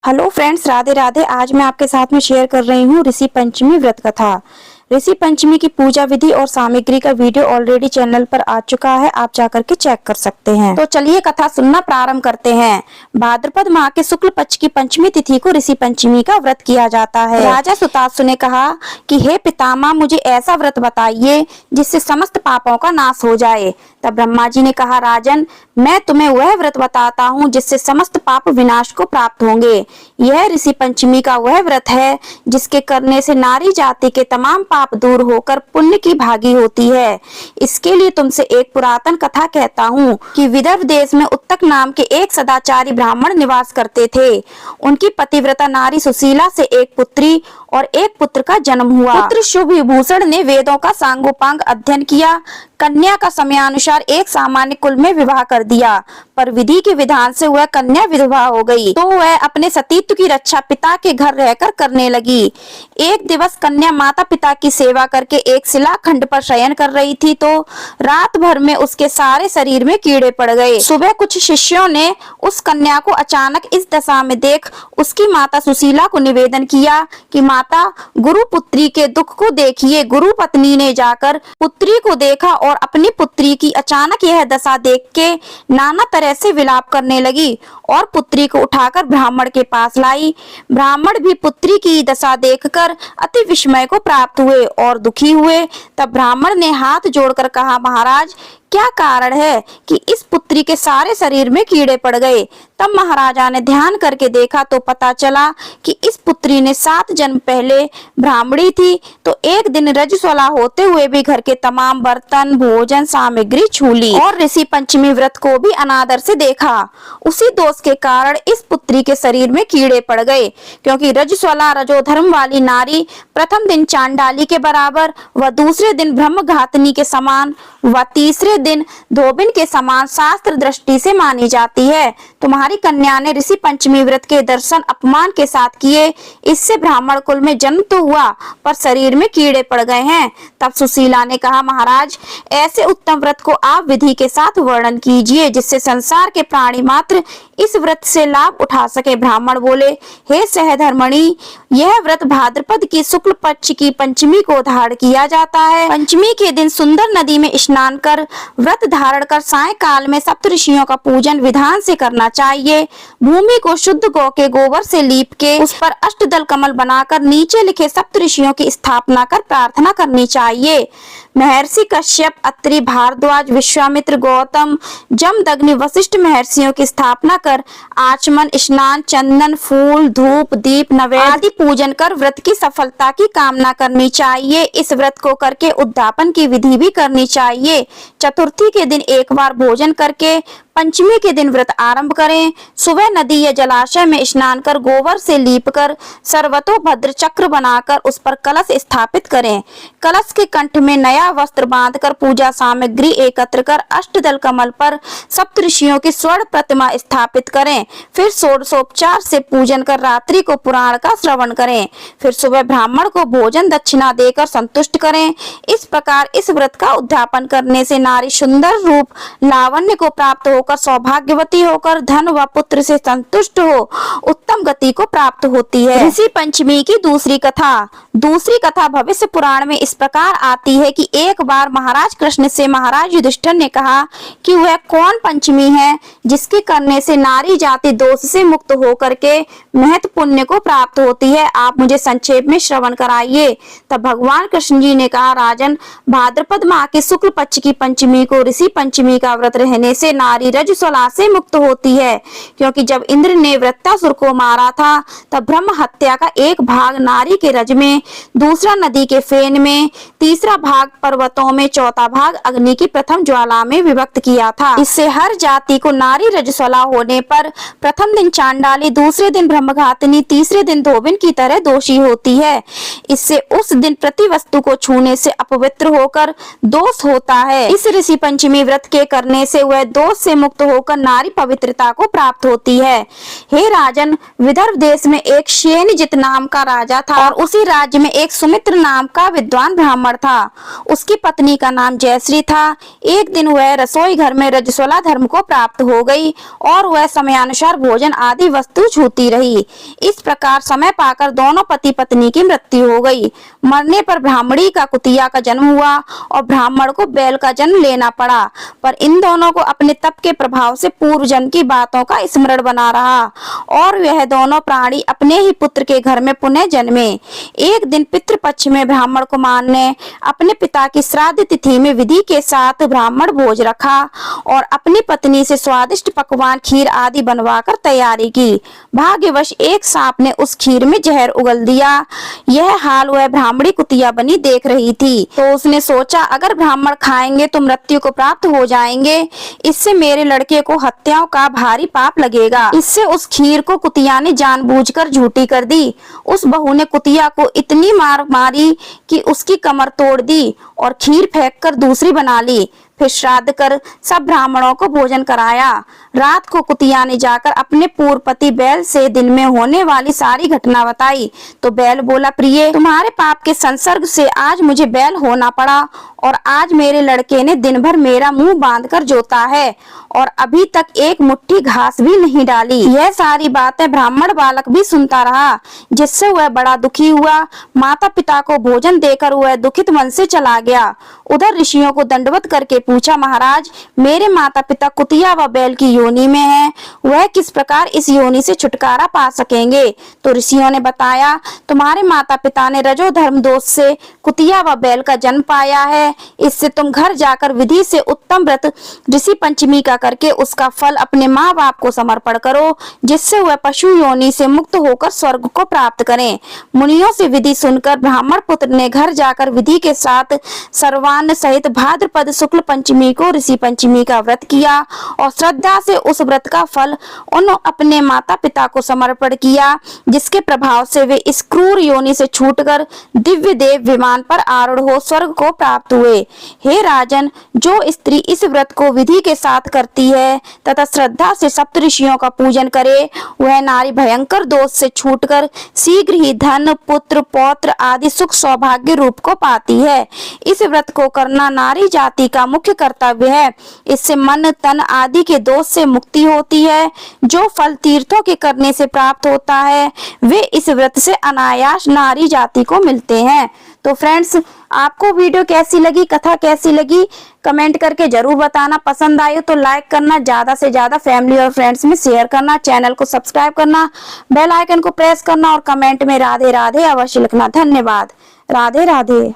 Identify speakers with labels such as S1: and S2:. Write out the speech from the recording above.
S1: Hello friends, Radhe Radhe. आज मैं आपके साथ में शेयर कर रही हूँ ऋषि पंचमी व्रत कथा। ऋषि पंचमी की पूजा विधि और सामग्री का वीडियो ऑलरेडी चैनल पर आ चुका है, आप जाकर के चेक कर सकते हैं। तो चलिए कथा सुनना प्रारंभ करते हैं। भाद्रपद माह के शुक्ल पक्ष की पंचमी तिथि को ऋषि पंचमी का व्रत किया जाता है। राजा सुतासु ने कहा कि हे पितामह, मुझे ऐसा व्रत बताइए जिससे समस्त पापों का नाश हो जाए। तब ब्रह्मा जी ने कहा, राजन, मैं तुम्हें वह व्रत बताता हूँ जिससे समस्त पाप विनाश को प्राप्त होंगे। यह ऋषि पंचमी का वह व्रत है जिसके करने से नारी जाति के तमाम पाप दूर होकर पुण्य की भागी होती है। इसके लिए तुमसे एक पुरातन कथा कहता हूँ कि विदर्भ देश में उत्तक नाम के एक सदाचारी ब्राह्मण निवास करते थे। उनकी पतिव्रता नारी सुशीला से एक पुत्री और एक पुत्र का जन्म हुआ। पुत्र शुभ विभूषण ने वेदों का सांगोपांग अध्ययन किया। कन्या का समयानुसार एक सामान्य कुल में विवाह कर दिया, पर विधि के विधान से वह कन्या विधवा हो गई, तो वह अपने सतीत्व की रक्षा पिता के घर रहकर करने लगी। एक दिवस कन्या माता पिता की सेवा करके एक शिलाखंड पर शयन कर रही थी, तो रात भर में उसके सारे शरीर में कीड़े पड़ गए। सुबह कुछ शिष्यों ने उस कन्या को अचानक इस दशा में देख उसकी माता सुशीला को निवेदन किया कि माता, गुरु पुत्री के दुख को देखिए। गुरु पत्नी ने जाकर पुत्री को देखा और अपनी पुत्री की अचानक यह दशा देख के नाना तरह से विलाप करने लगी और पुत्री को उठाकर ब्राह्मण के पास लाई। ब्राह्मण भी पुत्री की दशा देखकर अति विस्मय को प्राप्त हुए और दुखी हुए। तब ब्राह्मण ने हाथ जोड़कर कहा, महाराज, क्या कारण है कि इस पुत्री के सारे शरीर में कीड़े पड़ गए? तब महाराजा ने ध्यान करके देखा तो पता चला कि इस पुत्री ने 7 जन्म पहले ब्राह्मणी थी, तो एक दिन रजस्वला होते हुए भी घर के तमाम बर्तन, भोजन सामग्री छू ली और ऋषि पंचमी व्रत को भी अनादर से देखा। उसी दोष के कारण इस पुत्री के शरीर में कीड़े पड़ गए, क्योंकि रजस्वला रजोधर्म वाली नारी प्रथम दिन चांडाली के बराबर व दूसरे दिन ब्रह्मघातनी के समान व तीसरे दिन धोबिन के समान शास्त्र दृष्टि से मानी जाती है। तुम्हारी कन्या ने ऋषि पंचमी व्रत के दर्शन अपमान के साथ किए, इससे ब्राह्मण कुल में जन्म तो हुआ पर शरीर में कीड़े पड़ गए हैं। तब सुशीला ने कहा, महाराज, ऐसे उत्तम व्रत को आप विधि के साथ वर्णन कीजिए जिससे संसार के प्राणी मात्र इस व्रत से लाभ उठा सके। ब्राह्मण बोले, हे सहधर्मणि, यह व्रत भाद्रपद की शुक्ल पक्ष की पंचमी को धारण किया जाता है। पंचमी के दिन सुंदर नदी में स्नान कर व्रत धारण कर सायंकाल में सप्तऋषियों का पूजन विधान से करना चाहिए। भूमि को शुद्ध गौ के गोबर से लीप के उस पर अष्टदल कमल बनाकर नीचे लिखे सप्तऋषियों की स्थापना कर प्रार्थना करनी चाहिए। महर्षि कश्यप, अत्रि, भारद्वाज, विश्वामित्र, गौतम, जमदग्नि, वशिष्ठ महर्षियों की स्थापना कर आचमन, स्नान, चंदन, फूल, धूप, दीप, नैवेद्य आदि पूजन कर व्रत की सफलता की कामना करनी चाहिए। इस व्रत को करके उद्यापन की विधि भी करनी चाहिए। चतुर्थी के दिन एक बार भोजन करके पंचमी के दिन व्रत आरंभ करें। सुबह नदी या जलाशय में स्नान कर गोबर से लीपकर सर्वतोभद्र चक्र बनाकर उस पर कलश स्थापित करें। कलश के कंठ में नया वस्त्र बांधकर पूजा सामग्री एकत्र कर अष्टदल कमल पर सप्तऋषियों की स्वर्ण प्रतिमा स्थापित करें। फिर षोडशोपचार से पूजन कर रात्रि को पुराण का श्रवण करें। फिर सुबह ब्राह्मण को भोजन दक्षिणा देकर संतुष्ट करें। इस प्रकार इस व्रत का उद्यापन करने से नारी सुंदर रूप लावण्य को प्राप्त होकर सौभाग्यवती होकर धन व पुत्र से संतुष्ट हो उत्तम गति को प्राप्त होती है। ऋषि पंचमी की दूसरी कथा भविष्य पुराण में इस प्रकार आती है कि एक बार महाराज कृष्ण से महाराज युधिष्ठिर ने कहा कि वह कौन पंचमी है जिसके करने से नारी जाति दोष से मुक्त होकर के महत पुण्य को प्राप्त होती है, आप मुझे संक्षेप में श्रवण कराइए। तब भगवान कृष्ण जी ने कहा, राजन, भाद्रपद माह के शुक्ल पक्ष की पंचमी को ऋषि पंचमी का व्रत रहने से नारी रजस्वला से मुक्त होती है, क्योंकि जब इंद्र ने वृत्तासुर को मारा था तब ब्रह्म हत्या का एक भाग नारी के रज में, दूसरा नदी के फेन में, तीसरा भाग पर्वतों में, चौथा भाग अग्नि की प्रथम ज्वाला में विभक्त किया था। इससे हर जाति को नारी रजस्वला होने पर प्रथम दिन चांडाली, दूसरे दिन ब्रह्मघातनी, तीसरे दिन धोबिन की तरह दोषी होती है। इससे उस दिन प्रति वस्तु को छूने से अपवित्र होकर दोष होता है। इस ऋषि पंचमी व्रत के करने से वह दोष से मुक्त होकर नारी पवित्रता को प्राप्त होती है। हे राजन, विदर्भ देश में एक शेनिजित नाम का राजा था और उसी राज्य में एक सुमित्र नाम का विद्वान ब्राह्मण था। उसकी पत्नी का नाम जयश्री था। एक दिन वह रसोई घर में रजस्वला धर्म को प्राप्त हो गई और वह समयानुसार भोजन आदि वस्तु छूती रही। इस प्रकार समय पाकर दोनों पति पत्नी की मृत्यु हो गई। मरने पर ब्राह्मणी का कुतिया का जन्म हुआ और ब्राह्मण को बैल का जन्म लेना पड़ा। पर इन दोनों को अपने तप के प्रभाव से पूर्व जन्म की बातों का स्मरण बना रहा और वह दोनों प्राणी अपने ही पुत्र के घर में पुनः जन्मे। एक दिन पितृपक्ष में ब्राह्मण कुमार ने अपने पिता की श्राद्ध तिथि में विधि के साथ ब्राह्मण भोज रखा और अपनी पत्नी से स्वादिष्ट पकवान खीर आदि बनवाकर तैयारी की। भाग्यवश एक सांप ने उस खीर में जहर उगल दिया। यह हाल वह ब्राह्मणी कुतिया बनी देख रही थी, तो उसने सोचा अगर ब्राह्मण खाएंगे तो मृत्यु को प्राप्त हो जाएंगे, इससे मेरे लड़के को हत्याओं का भारी पाप लगेगा। इससे उस खीर को कुतिया ने जानबूझकर झूठी कर दी। उस बहू ने कुतिया को इतनी मार मारी कि उसकी कमर तोड़ दी और खीर फेंककर दूसरी बना ली। फिर श्राद्ध कर सब ब्राह्मणों को भोजन कराया। रात को कुतिया ने जाकर अपने पूर्व पति बैल से दिन में होने वाली सारी घटना बताई तो बैल बोला, प्रिय, तुम्हारे पाप के संसर्ग से आज मुझे बैल होना पड़ा और आज मेरे लड़के ने दिन भर मेरा मुंह बांधकर जोता है और अभी तक एक मुट्ठी घास भी नहीं डाली। यह सारी बातें ब्राह्मण बालक भी सुनता रहा, जिससे वह बड़ा दुखी हुआ। माता पिता को भोजन देकर वह दुखित मन से चला गया। उधर ऋषियों को दंडवत करके पूछा, महाराज, मेरे माता पिता कुतिया व बैल की योनि में हैं, वह किस प्रकार इस योनि से छुटकारा पा सकेंगे? तो ऋषियों ने बताया, तुम्हारे माता पिता ने रजो धर्म दोष से कुतिया व बैल का जन्म पाया है। इससे तुम घर जाकर विधि से उत्तम व्रत ऋषि पंचमी का करके उसका फल अपने माँ बाप को समर्पण करो, जिससे वह पशु योनि से मुक्त होकर स्वर्ग को प्राप्त करें। मुनियों से विधि सुनकर ब्राह्मण पुत्र ने घर जाकर विधि के साथ सर्वान्न सहित भाद्रपद शुक्ल पंचमी को ऋषि पंचमी का व्रत किया और श्रद्धा से उस व्रत का फल उन अपने माता पिता को समर्पण किया, जिसके प्रभाव से वे इस क्रूर योनि से छूटकर दिव्य देव विमान पर आरूढ़ हो स्वर्ग को प्राप्त हुए। हे राजन, जो स्त्री इस व्रत को विधि के साथ करती है तथा श्रद्धा से सप्त ऋषियों का पूजन करे, वह नारी भयंकर दोष से छूटकर शीघ्र ही धन, पुत्र, पौत्र आदि सुख सौभाग्य रूप को पाती है। इस व्रत को करना नारी जाति का मुख्य कर्तव्य है। इससे मन, तन आदि के दोष से मुक्ति होती है। जो फल तीर्थों के करने से प्राप्त होता है, वे इस व्रत से अनायास नारी जाति को मिलते हैं। तो फ्रेंड्स, आपको वीडियो कैसी लगी, कथा कैसी लगी, कमेंट करके जरूर बताना। पसंद आई तो लाइक करना, ज्यादा से ज्यादा फैमिली और फ्रेंड्स में शेयर करना, चैनल को सब्सक्राइब करना, बेल आइकन को प्रेस करना और कमेंट में राधे राधे अवश्य लिखना। धन्यवाद। राधे राधे।